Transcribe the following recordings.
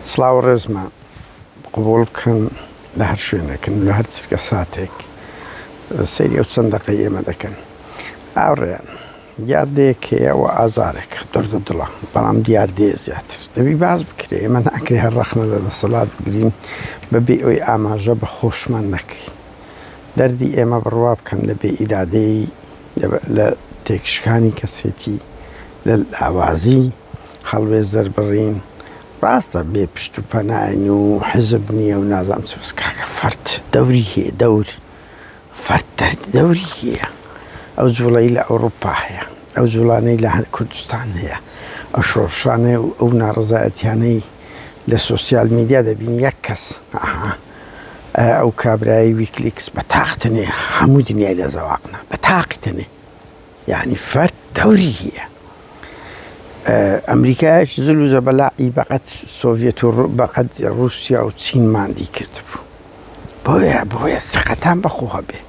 سڵاو ڕێزمە قبول بکەن لە هەر شوێنەکەن لە هەر چرکە ساتێک سەیری ئەو چەند دەقەی ئێمە دەکەن. ئاوڕێیان دیاردەیەک هەیە و ئازارێک دەردە دڵە، بەڵام دیاردەیە زیاتر دەبی باز بکرێ. ئێمە ناکرێ هەر ڕەخنە لە دەسەڵات بگرین بەبێ ئەوەی ئاماژە بە خۆشمان نەکەی. دەردی ئێمە بڕوا بکەن لە بێ ئیرادەی لە تێکشکانی کەسێتی لە ئاوازی هەڵوێ زەربڕین. ڕاستە بێ پشت و پەناین و حزب نییە و نازام چ بس کاکە فەرد دەوری هەیە، فەرد دەوری هەیە. ئەو جوڵەی لە ئەوروپا هەیە، ئەو جوڵانەی لە کوردستان هەیە، ئەو شۆڕشانەی و ئەو ناڕزایەتیانەی لە سۆسیال میدیا دەبین یەک کەس ئەو کابرایی ویکلیکس بە تاقتنێ هەموو دنیای لە زەواقنا بە تاقتنێ، یعنی فەرد دەوری هەیە. ئەمریکایش زل و زەبەلاعی بەقەت سۆڤێت و بەقەت رووسیا و چین ماندی کردبوو. بۆیە سەقەتان بەخۆ هەبێ.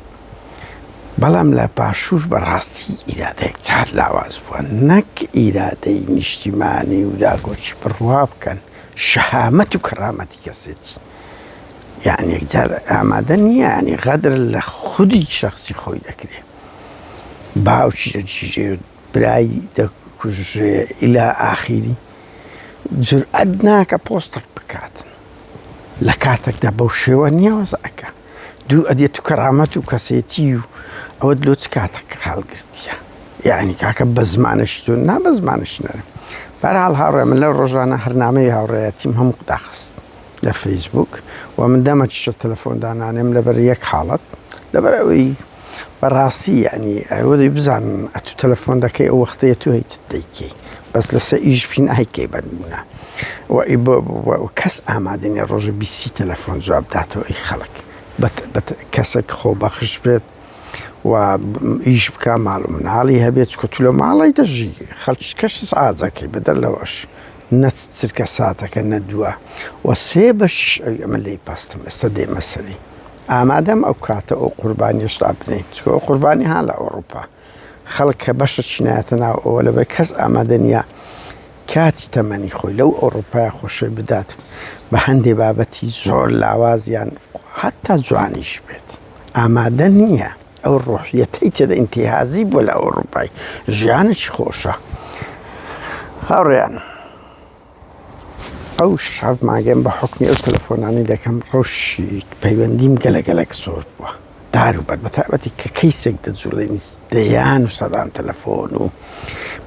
بەڵام لە پاشوش بەڕاستی ئیرادەیەک چار لاواز بووە، نەک ئیرادەی نیشتیمانی و داگۆچی بڕوا بکەن شەهامەت و کەرامەتی کەسێتی. یعنی یەکجار ئامادە نییە، ینی غەدر لە خودی شەخسی خۆی دەکرێت. باوکی دەجیژێ برایی دەکوژێ ئیلا ئاخیری جورئەت ناکە پۆستێک بکاتن لە کاتێکدا بەو شێوە نییە وەزعەکە. دوو ئەدێت و کەرامەت و کەسێتی و ئەوە لۆ چ کاتێک هەڵگرتیە، یعنی کاکە بە زمانش تۆ نا بە زمانش نەرم. بەرحاڵ هاوڕێ من لەو ڕۆژانە هەرنامەی هاوڕێیەتیم هەموو قداخست لە فەیسبووک و من دەمەچشە تەلەفۆندانانێم لەبەر یەک حاڵەت، لەبەر ئەوەی بەڕاستی یعنی ئەوەی بزانن ئەتو تەلەفۆن دەکەی ئەو وەختەیە تۆ هیچ دەیکەی، بەس لەسەر ئیش بین ئایکەی بەنمونە کەس ئامادەنیە ڕۆژە 20 تەلەفۆن جواب داتەوە ئەی خەڵک کەسێک خۆ بەخش بێت و ئیش بکە ماڵ و مناڵی هەبێت چکە تو لە ماڵی دەژی خەڵکی کەش ئازەکەی بەدەر لەوەش نەچ چرکە ساتەکە نەدووە و سێ بەش ئەمە لی پاستم ئێستا دێمە سەری ئامادەم ئەو کاتە ئەو قوربانیش بنین، چکە ئەو قوربانی ها لە ئەوروپا خەڵک کە بەشە چینایەتە ناو ئەوە لەبەر کەس ئامادە نییە کاتی تەمەنی خۆی لەو ئەوروپای خۆشەی بدات بە هەندێک بابەتی زۆر لاوازیان حتا جوانیش بێت. ئامادە نییە ئەو ڕۆحیەتەی تێدە ئینتیهازی بۆ لە ئەوروپای ژیانێکی خۆشە. هاوڕێیان ئەو شەف ماگەم بە حکمی ئەو تەلەفۆنانی دەکەم ڕۆژی پەیوەندیم گەلە زۆر بووە داروبەر بەتایبەتی کە کەیسێک دەجوڵێ نیست دەیان و سەدان تەلەفۆن و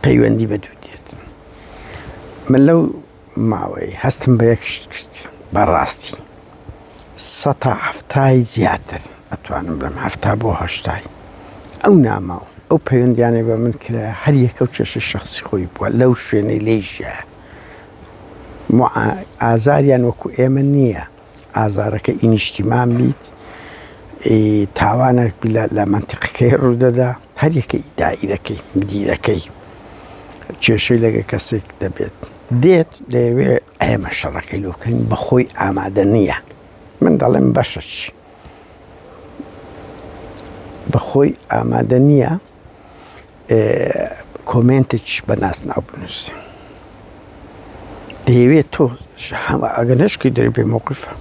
پەیوەندی بە دوو دێت. من لەو ماوەی هەستم بە یەکشت کرد بەڕاستی 170 زیاتر ئەتوانم بڵێم 70 بۆ 80 ئەو ناماوە ئەو پەیوەندیانەی بە من کرا هەر یەکە و کێشە شەخسی خۆی بووە لەو شوێنەی لێژە ئازاریان وەکو ئێمە نییە. ئازارەکە ئینیشتیمان بیت تاوانێک لە منتیقەکەی ڕوودەدا هەر یەکەی دائیرەکەی مدیرەکەی کێشەی لەگە کەسێک دەبێت دێت دەیەوێ ئێمە شەڕەکەی لۆکەین بەخۆی ئامادە نییە. من دەڵێم بەشەش بەخۆی ئامادە نییە کۆمنتێکیش بە ناسناو بنووسێ. دەیەوێت تۆ ئەگەنشکی دەری بێ مووقفە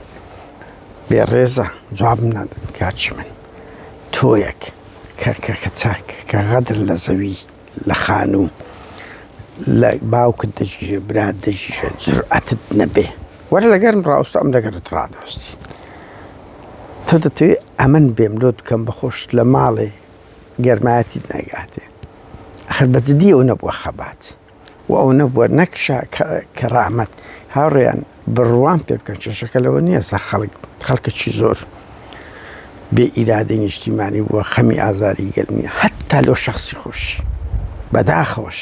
بێ ڕێزە جوابم نادەن کاچی من تۆیەک کە چاک کە غەدر لە زەوی لە خانوو لە باوکت دەژیرێ برات دەژیرێ جورئەتت نەبێ وەرە لەگەرم ڕاوستە ئەم دەگەرت ڕادەوەستی تۆ دەتەوێت ئەمن بێم لۆ بکەم بەخۆش لە ماڵێ گەرمایەتیت نەگاتێ. ئەخر بەجددی ئەو نەبووە خەبات و ئەو نەبووە نەکشە کەرامەت. هاوڕێیان بڕوان پێ بکەن کێشەکە لەوە نییە سە خەڵکێکی زۆر بێ ئیرادەی نیشتیمانی بووە خەمی ئازاری گەلمیە هەتا لەو شەخسی خۆشی بەداخەوەش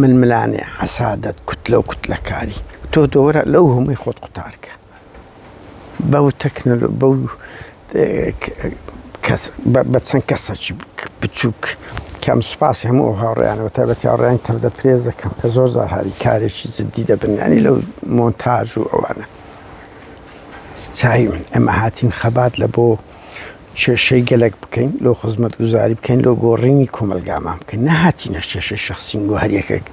ململانێ حەسادەت کوتلە و کوتلەکاری تۆ دۆرە لەو هەمووی خۆت قوتارکە بەو تەکنۆلۆ بەو بە چەند کەسێکی بچووک کەم سوپاسی هەموو ئەو هاوڕێیانەوە تایبەتی هاوڕێیان تەمدە پرێز دەکەم کە زۆر هاری کارێکی جددی دەبن ینی لەو مۆنتاژ و ئەوانە چای من ئەمە هاتین خەبات لە بۆ کێشەی گەلک بکەین لەو خزمەتگوزاری بکەین لەو گۆڕینی کۆمەلگامان بکەین نەهاتینە کێشەی شەخسین و هەر یەکێک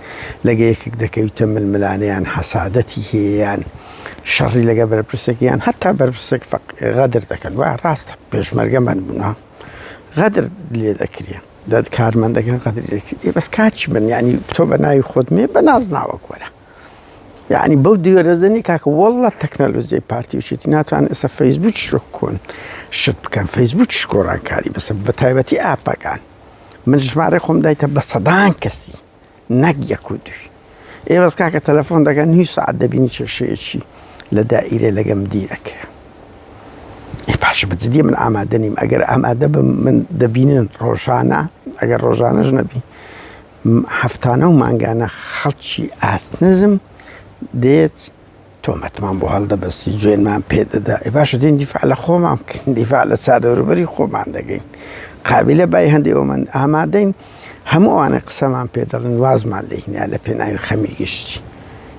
لەگە یەکێک دەکەویتە ململانەیان حەسادەتی هەیەیان شەڕی لەگە بەرپرسێکیان هەتا بەرپرسێک غەدر دەکەن وای ڕاستە پێشمەرگەمان بوونا غەدر لێ دەکرێ دەت کارمەندەکەن غەدر لێ بەس کاچی من یعنی تۆ بە ناوی خۆت مێ بە ناز ناوەک وەرە یعنی بەو دیوەرەزەنی کاکە وەڵڵا تەکنەلۆژیای پارتی وشێتی ناتوان ئێستا فەیسبووک کۆن شت بکەن فەیسبووک گۆڕانکاری بەسە بە تایبەتی ئاپەکان من ژمارە خۆم دایتە بە سەدان کەسی نەک یەک و دوی ئێوەس کاکە تەلەفۆن دەکەن هیچ سەعات دەبینی کێشەیەکی لە دائیرە لەگەم دیرەکە پاشە بەجددی من ئامادە نیم ئەگەر ئامادە بم من دەبینن ڕۆژانە ئەگەر ڕۆژانەش نەبی هەفتانە و مانگانە خەڵکی ئاستنزم دێت تۆمەتمان بۆ هەڵدەبەستی گوێنمان پێدەدا باشە دێن دیفاع لە خۆمان بکەین دیفاع لە چادەوروبەری خۆمان دەگەین قابلە بای هەندێکەوە من ئامادەین هەموو ئەوانە قسەمان پێ دەڵن وازمان لێ هینیا لە پێناوی خەمی گشتی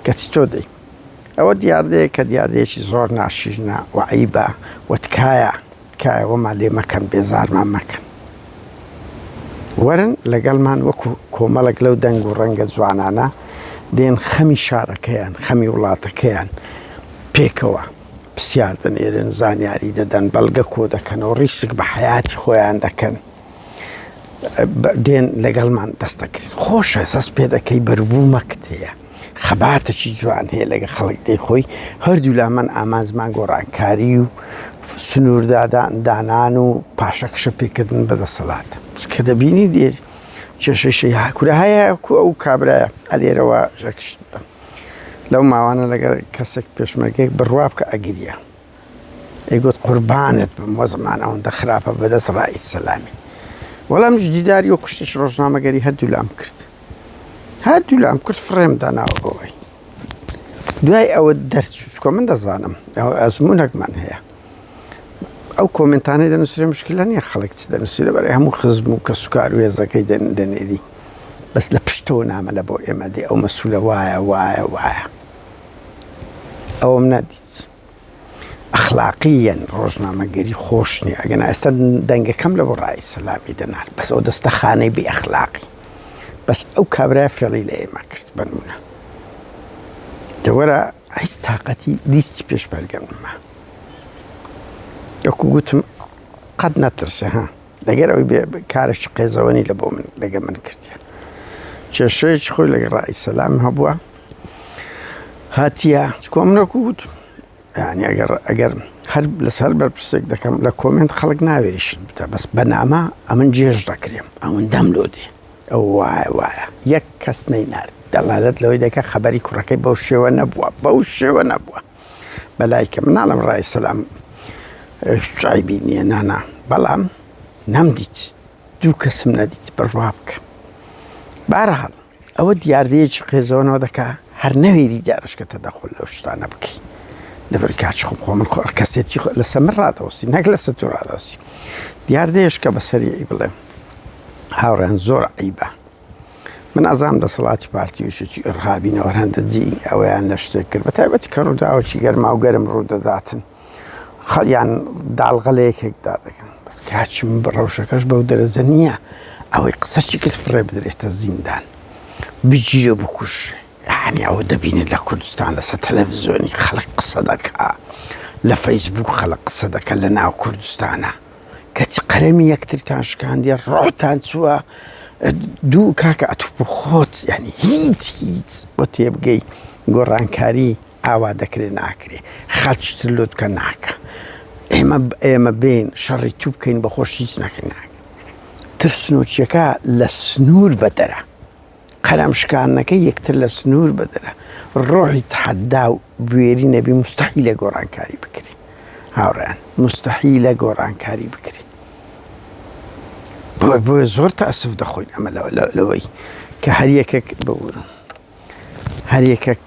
کەچی تۆ دەی ئەوە دیاردەیە کە دیاردەیەکی زۆر ناشیژنە و عیبە و تکایە وەمان لێ مەکەن بێزارمان مەکەن وەرن لەگەڵمان وەکو کۆمەڵک لەو دەنگ و ڕەنگە جوانانە دێن خەمی شارەکەیان خەمی وڵاتەکەیان پێکەوە پرسیار دەنێرن زانیاری دەدەن بەڵگە کۆ دەکەنەوە ڕیسک بە حیاتی خۆیان دەکەن دێن لەگەڵمان دەستەکرین خۆشە سەس پێ دەکەی بەربوو مەکتەیە خەباتەکی جوان هەیە لەگە خەڵک دەی خۆی هەردوو لا من ئامانزمان گۆڕانکاری و سنووردادانان و پاشەکشە پێکردن بەدەسەڵاتە کە دەبینی دێ کێشەی کورە هەیە ئەو کابرایە ئەلێرەوە ژەکشت لەو ماوانە لەگەر کەسێک پێشمەرگێک بڕوا بکە ئەگریە ئەیگوت قوربانت بم وە زمان ئەوەندە خراپە بەدەست ڕائیس سەلامی وەڵام دیداری و کوشتش ڕۆژنامەگەری هەردوو لام کرد فڕێم داناوە بۆەوەی دوای ئەوە دەرچووچکۆ من دەزانم ئەوە ئەزمونەکمان هەیە ئەو کۆمنتانەی دەنووسێ مشکلە نییە خەڵک چ دەنووسێ لەبەرەی هەموو خزم و کە سوکار و هێزەکەی دەنێری بەس لە پشتەوە نامە لە بۆ ئێمە دێ ئەو مەسوولە وایە ئەوەم نادیت ئەخلاقیەن ڕۆژنامەگەری خۆش نییە ئەگەنا ئێستا دەنگەکەم لە بۆ ڕائیس سەلامی دەنار بەس ئەو دەستەخانەی بێ ئەخلاقی بەس ئەو کابرای فێڵی لە ئێمە کرد بنمونە دەوەرە هیچ تااقەتی دیستی پێشمەرگەممە وەکو گوتم قەت نەترسێ لەگەر ئەوی کارێکی قێزەوەنی لە بۆ من لەگە من کردیان کێشەیەکی خۆی لەگە ڕائیس سەلام هەبووە هاتیە چکۆ منەکو گوتم یعنی ئەگەر هەر لەسەر بەرپرسێک دەکەم لە کۆمنت خەڵک ناوێریشت بدە بەس بەنامە ئەمن جێژ دەکرێم ئەوەندەم لۆ دێ ئەو وایە یەک کەس نەینارد دەڵالەت لەوەی دەکە خەبەری کوڕەکەی بەو شێوە نەبووە بەلای کە مناڵم ڕائیس سەلام عیبی نییە نانا بەڵام نەمدیت دوو کەسم نەدیت بڕوا بکە بارەحاڵ ئەوە دیاردەیەکی قێزەوەنەوە دەکا هەر نەوێری جارشکە تەدەخل لەو شتانە بکەی لەبەر کاچ خۆم من کەسێتی لەسەر من ڕادەوەستی نەک لەسەر تۆ ڕادەوەستی دیاردەیەش کە بەسەری بڵێم هاوڕێن زۆر عیبە من ئەزام دەسەڵاتی پارتی وشێتی ئڕهابینەوە هەندە جی ئەوەیان لە شتێک کرد بە تایبەتی کە ڕووداوەکی گەرما و گەرم ڕوودەداتن خەڵیان داڵغەلەیەکێکدا دەکەن بەس کاچم بڕەوشەکەش بەو دەرەزە نییە ئەوەی قسەچی کرد فڕێ بدرێتە زیندان بگیرە بکوشێ یعنی ئەوە دەبینێت لە کوردستان لەسەر تەلەڤیزیۆنی خەڵک قسە دەکا لە فەیسبووک خەڵک قسە دەکەن لە ناو کوردستانە کەچی قەرەمی یەکترتان شکاندیە ڕۆتان چووە دوو کاکە ئەتوو بۆ خۆت یعنی هیچ بۆ تێبگەی گۆڕانکاری ئاوا دەکرێ ناکرێ خەڵکیتر لۆتکە ناکە ئێمە بین شەڕی تو بکەین بە خۆش هیچ نەکەین ناکە ترسنۆچیەکە لە سنوور بەدەرە قەرەمشکانەکە یەکتر لە سنوور بەدەرە ڕۆحی تحەدا و بوێری نەبی مستەحیلە گۆڕانکاری بکرێ هاوڕێیان مستەحیلە گۆڕانکاری بکرێ بۆیە زۆر تەئەسف دەخۆین ئەمە لەوەی کە هەر یەکێک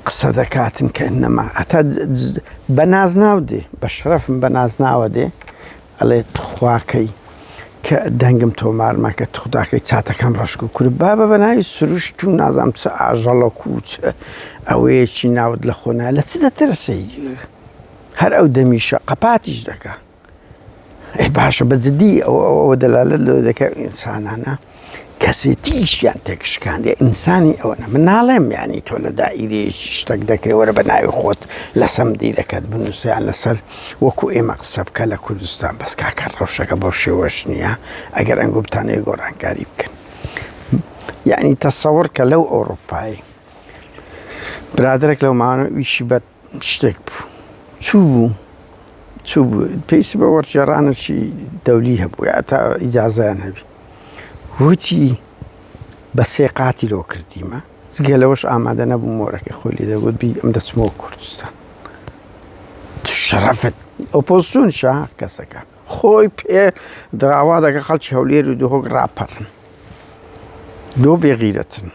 قسە دەکاتن کە ئەنەما هەتا بە ناز ناو دێ بە شەرەفم بە ناز ناوە دێ ئەڵێ تخواکەی کە دەنگم تۆمارمە کە تخداکەی چاتەکەم ڕەشک و کورد بابە بە ناوی سروشت و نازام چ ئاژەڵک و ئەوەیەکی ناوت لە خۆنا لە چ دەترسەی هەر ئەو دەمیشە قەپاتیش دەکا باشە بەجددی ئەوە دەلالت لەوە دەکات ئینسانانە کەسێتیشیان تێکشکاندێ ئینسانی ئەوەنە من ناڵێم یانی تۆ لە دائیرەیەکی شتێک دەکرێت وەرە بە ناوی خۆت لە سەمدیرەکەت بنووسیان لەسەر وەکو ئێمە قسە بکە لە کوردستان بەس کاکە ڕەوشەکە بەو شێوەش نییە ئەگەر ئەنگۆ بتانەیە گۆڕانکاری بکەن یعنی تەسەوڕ کە لەو ئەوروپایی برادرێک لەو ماوانە ویشی بە شتێک بوو چوو بوو پێیسی بە وەرجێڕانێکی دەولی هەبوو یا تا ئیجازەیان هەبی وتی بە سێ قاتی لۆ کردیمە جگە لەوەش ئامادە نەبوو مۆرەکەی خۆی لێ دەگوت بی ئەم دەچمەوە کوردستان شەرەفت ئۆپۆزسیۆن شا کەسەکە خۆی پێ دراوا دەکە خەڵکی هەولێر و دهۆک ڕاپەڕن لۆ بێغیرەتن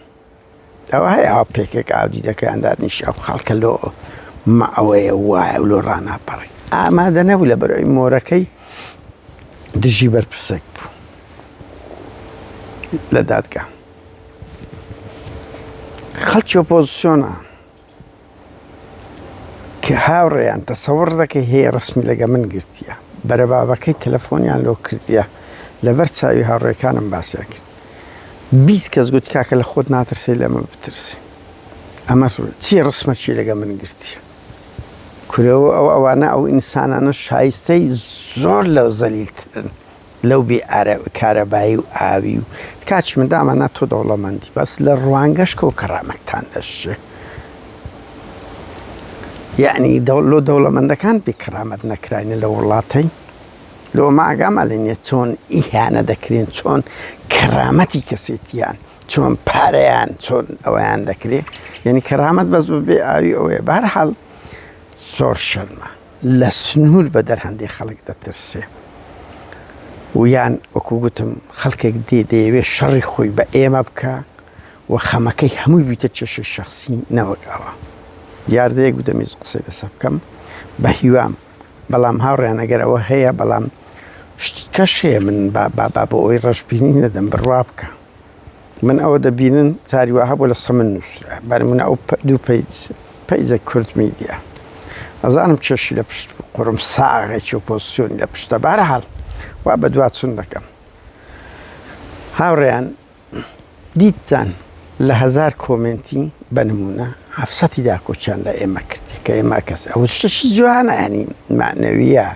ئەوە هەیە ئەوە پێکێک ئاودی دەکەیان دادنیشی ئەو خەڵکە لۆ مە ئەوەیە وایە و لۆ ڕاناپەڕی ئامادە نەبوو لە بەرەوەی مۆرەکەی دژی بەرپرسێک بوو لە دادگا خەڵکی ئۆپۆزسیۆنە کە هاوڕێیان تەسەوڕ دەکەی هەیە ڕسمی لەگە من گرتیە بەرە بابەکەی تەلەفۆنیان لۆ کردیە لەبەر چاوی هاوڕێکانم باسییان کرد 20 کەس گوت کاکە لە خۆت ناترسێ لەمە بترسێ ئەمە چی ڕسمە چی لەگە من گرتیە کورەوە ئەوانە ئەو ئینسانانە شایستەی زۆر لەو زەلیلترن لەو بێ کارەبایی و ئاوی و کاچی من دامانە تۆ دەوڵەمەندی بەس لە ڕوانگەشتکە و کەرامەتتان دەشێ یعنی لۆ دەوڵەمەندەکان بێ کەرامەت نەکراینە لە وڵاتەی لۆ ماگامە لێنێ چۆن ئیهانە دەکرێن چۆن کەرامەتی کەسێتیان چۆن پارەیان چۆن ئەوەیان دەکرێت یعنی کەرامەت بەس بێ ئاوی ئەوەیە بەهەرحاڵ زۆر شەرمە لە سنوور بە دەرهەندێک خەڵک دەترسێ ویان وەکو گوتم خەڵکێک دەیەوێت شەڕی خۆی بە ئێمە بکە و خەمەکەی هەمووی بیتە چێشەی شەخسی نەوەک ئەوە یاردەیەک گودەمیز قسەی لەسەر بکەم بە هیوام بەڵام هاوڕێیان ئەگەر ئەوە هەیە بەڵام شتکەش هەیە من بە ئەوەی ڕەشببینی نەدەم بڕوا بکە من ئەوە دەبینن چاری وا هەبوو لە سەمن نووسرا بەر منە ئەو دوو پەیزە کورد میدیە ئەزانم کێشی لە پشت قڕم ساغێکی ئۆپۆزسیۆنی لە پشتە بەرەحاڵ وا بە دوات چون دەکەم هاوڕێیان دیتان لە 1000 کۆمنتی بەنمونە 700 داکۆچیان لە ئێمە کردی کە ئێمە کەس ئەوە شتێکی جوانە ینی معنەویە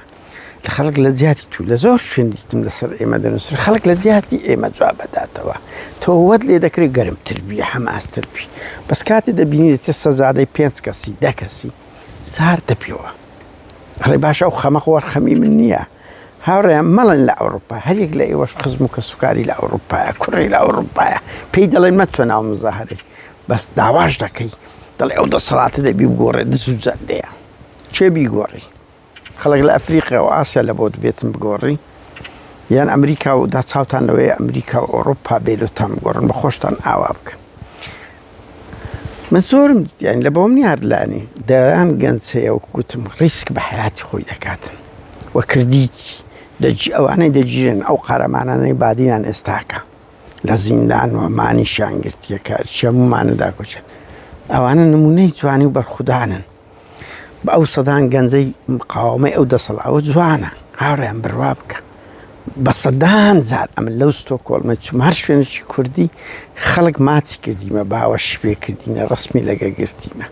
لە خەڵک لە جیاتی تو لە زۆر شوێن دیتم لەسەر ئێمە دەنووسر خەڵک لە جیاتی ئێمە جواب بەداتەوە تۆ وەت لێ دەکرێت گەرمتر بی حەماستر بی بەس کاتی دەبینی چ سەزادەی 5 کەسی 10 کەسی سار دەپیەوە هەڵێ باشە ئەو خەمە وەرخەمی من نییە هاوڕێیان مەڵن لە ئەوروپا هەرێک لە ئێوەش خزم و کە سوکاری لە ئەوروپایە کوڕی لە ئەوروپایە پێی دەڵێن مەتوە ناو مزاهرەی بەس داواش دەکەی دەڵێ ئەو دەسەڵاتە دەبی بگۆڕێ دز و جەردەیە چێ بیگۆڕی خەڵک لە ئەفریقا و ئاسیا لە بۆ دەبێتم بگۆڕی یان ئەمریکا و دا چاوتان لەوەیە ئەمریکا و ئەوروپا بێلۆتان بگۆڕن بە خۆشتان ئاوا بکەن من زۆرم دیانی لە بۆم نیار لانی دەیان گەنج هەیە و گوتم ڕیسک بە حیاتی خۆی دەکاتن وە کردیتی ئەوانەی دەگیرن ئەو قارەمانانەی بادیان ئێستاکە لە زیندان و مانیشیان گرتیە کارچی هەموومانەدا کۆچن ئەوانە نمونەی جوانی و بەرخودانن بە ئەو سەدان گەنجەی مقاومەی ئەو دەسەڵاوە جوانە هاوڕێیان بڕوا بکە بە سەدان جار ئەمن لەو ستۆکۆڵمە چوم هەر شوێنێکی کوردی خەڵک ماچی کردیمە باوەش پێ کردینە ڕسمی لەگە گرتینە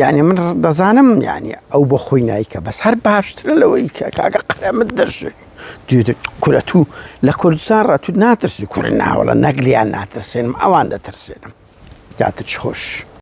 یعنی من دەزانم یعنی ئەو بۆ خۆی نایکە بەس هەر باشترە لەوەی کە کاکە قەرەمت دەژێ کورە تو لە کوردستان ڕاتوت ناترسی کوڕی ناوەڵە نەگلیان ناترسێنم ئەوان دەترسێنم کاتت خۆش